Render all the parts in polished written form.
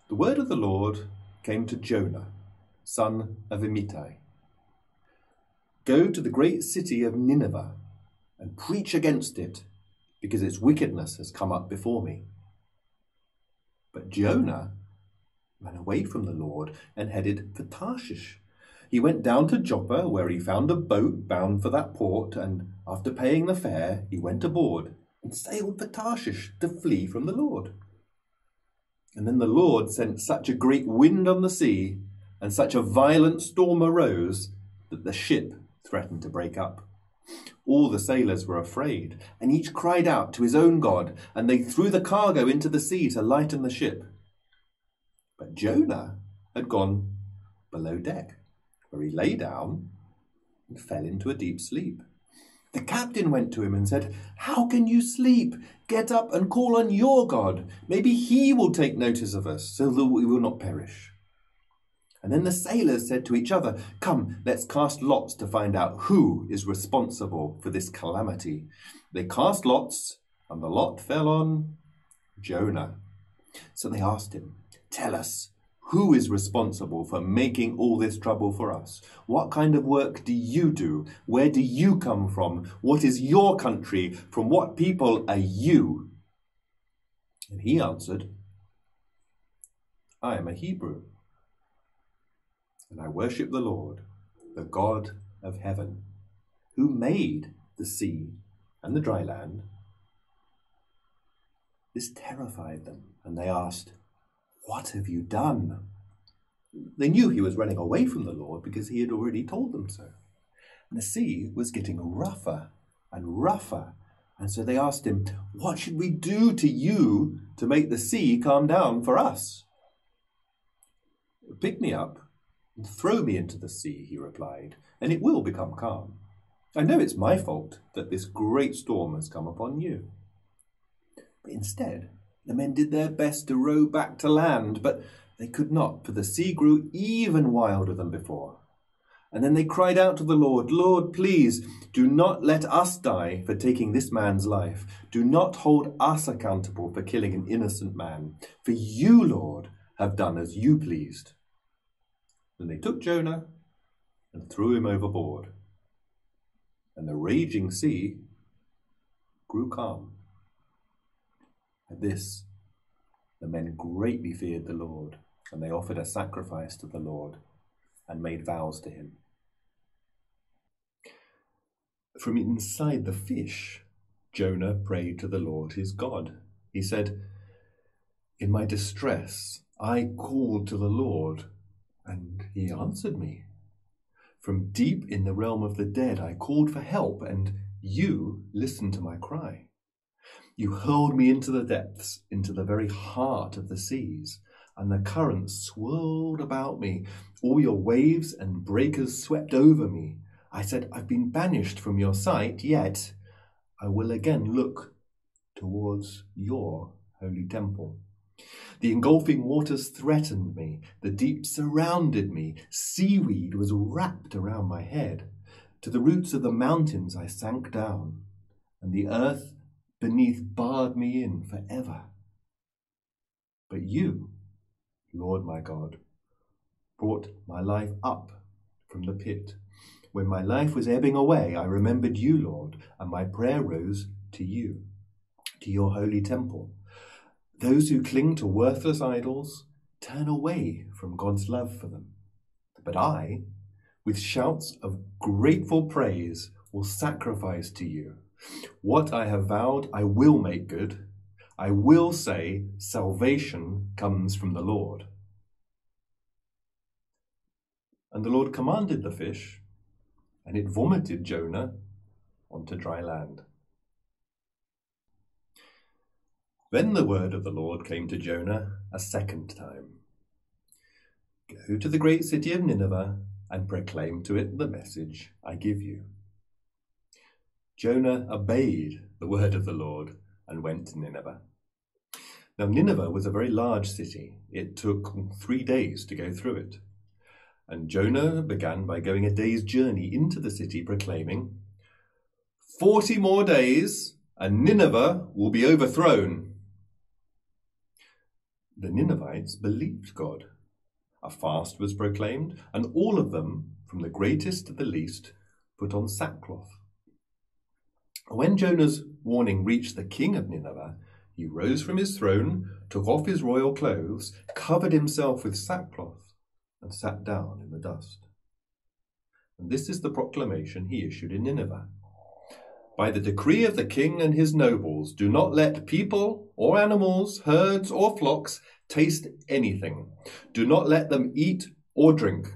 The word of the Lord came to Jonah, son of Amittai. Go to the great city of Nineveh and preach against it, because its wickedness has come up before me. But Jonah ran away from the Lord and headed for Tarshish. He went down to Joppa, where he found a boat bound for that port, and after paying the fare, he went aboard and sailed for Tarshish to flee from the Lord. And then the Lord sent such a great wind on the sea, and such a violent storm arose, that the ship threatened to break up. All the sailors were afraid, and each cried out to his own God, and they threw the cargo into the sea to lighten the ship. But Jonah had gone below deck, where he lay down and fell into a deep sleep. The captain went to him and said, "How can you sleep? Get up and call on your God. Maybe he will take notice of us, so that we will not perish." And then the sailors said to each other, "Come, let's cast lots to find out who is responsible for this calamity." They cast lots, and the lot fell on Jonah. So they asked him, "Tell us, who is responsible for making all this trouble for us? What kind of work do you do? Where do you come from? What is your country? From what people are you?" And he answered, "I am a Hebrew, and I worship the Lord, the God of heaven, who made the sea and the dry land." This terrified them, and they asked, "What have you done?" They knew he was running away from the Lord because he had already told them so. And the sea was getting rougher and rougher, and so they asked him, "What should we do to you to make the sea calm down for us?" "Pick me up and throw me into the sea," he replied, "and it will become calm. I know it's my fault that this great storm has come upon you." But instead, the men did their best to row back to land, but they could not, for the sea grew even wilder than before. And then they cried out to the Lord, "Lord, please, do not let us die for taking this man's life. Do not hold us accountable for killing an innocent man. For you, Lord, have done as you pleased." Then they took Jonah and threw him overboard, and the raging sea grew calm. At this, the men greatly feared the Lord, and they offered a sacrifice to the Lord and made vows to him. From inside the fish, Jonah prayed to the Lord his God. He said, "In my distress, I called to the Lord, and he answered me. From deep in the realm of the dead, I called for help, and you listened to my cry. You hurled me into the depths, into the very heart of the seas, and the currents swirled about me. All your waves and breakers swept over me. I said, I've been banished from your sight, yet I will again look towards your holy temple. The engulfing waters threatened me. The deep surrounded me. Seaweed was wrapped around my head. To the roots of the mountains I sank down, and the earth beneath barred me in forever. But you, Lord my God, brought my life up from the pit. When my life was ebbing away, I remembered you, Lord, and my prayer rose to you, to your holy temple. Those who cling to worthless idols turn away from God's love for them. But I, with shouts of grateful praise, will sacrifice to you. What I have vowed, I will make good. I will say, salvation comes from the Lord. And the Lord commanded the fish, and it vomited Jonah onto dry land. Then the word of the Lord came to Jonah a second time. Go to the great city of Nineveh and proclaim to it the message I give you. Jonah obeyed the word of the Lord and went to Nineveh. Now Nineveh was a very large city. It took 3 days to go through it. And Jonah began by going a day's journey into the city, proclaiming, 40 more days and Nineveh will be overthrown. The Ninevites believed God. A fast was proclaimed, and all of them, from the greatest to the least, put on sackcloth. When Jonah's warning reached the king of Nineveh, he rose from his throne, took off his royal clothes, covered himself with sackcloth, and sat down in the dust. And this is the proclamation he issued in Nineveh. By the decree of the king and his nobles, do not let people or animals, herds or flocks taste anything. Do not let them eat or drink.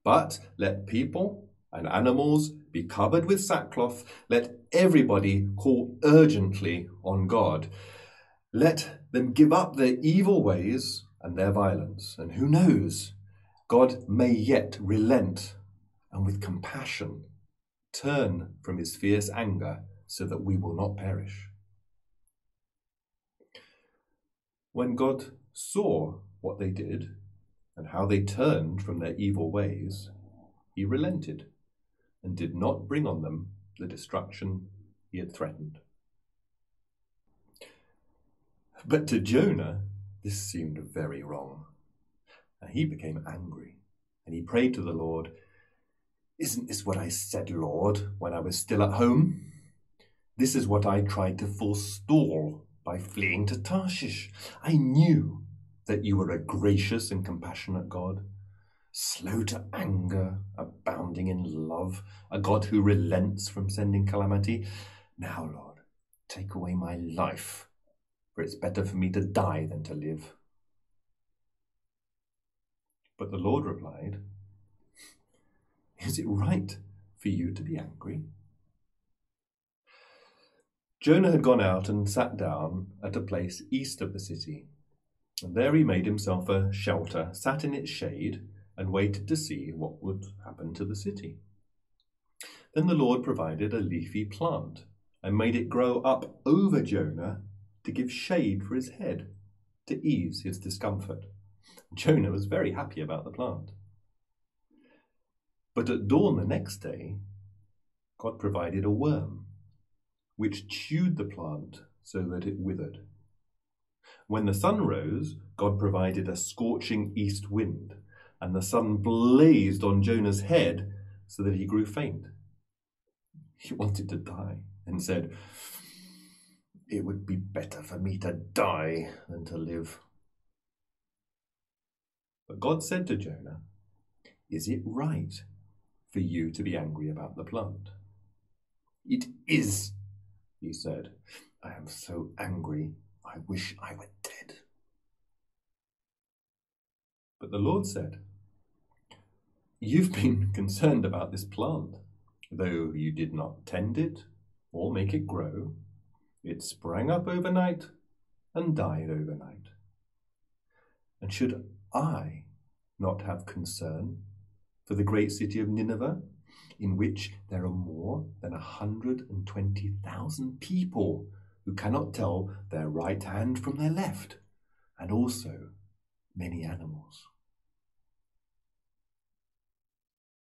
But let people and animals be covered with sackcloth. Let everybody call urgently on God. Let them give up their evil ways and their violence. And who knows, God may yet relent and with compassion turn from his fierce anger so that we will not perish. When God saw what they did and how they turned from their evil ways, he relented and did not bring on them the destruction he had threatened. But to Jonah, this seemed very wrong, and he became angry, and he prayed to the Lord, "Isn't this what I said, Lord, when I was still at home? This is what I tried to forestall by fleeing to Tarshish. I knew that you were a gracious and compassionate God, slow to anger, abounding in love, a God who relents from sending calamity. Now, Lord, take away my life, for it's better for me to die than to live." But the Lord replied, "Is it right for you to be angry?" Jonah had gone out and sat down at a place east of the city, and there he made himself a shelter, sat in its shade, and waited to see what would happen to the city. Then the Lord provided a leafy plant and made it grow up over Jonah to give shade for his head, to ease his discomfort. Jonah was very happy about the plant. But at dawn the next day, God provided a worm, which chewed the plant so that it withered. When the sun rose, God provided a scorching east wind, and the sun blazed on Jonah's head so that he grew faint. He wanted to die and said, "It would be better for me to die than to live." But God said to Jonah, "Is it right for you to be angry about the plant?" "It is," he said. "I am so angry, I wish I were dead." But the Lord said, "You've been concerned about this plant, though you did not tend it or make it grow. It sprang up overnight and died overnight. And should I not have concern for the great city of Nineveh, in which there are more than 120,000 people who cannot tell their right hand from their left, and also many animals?"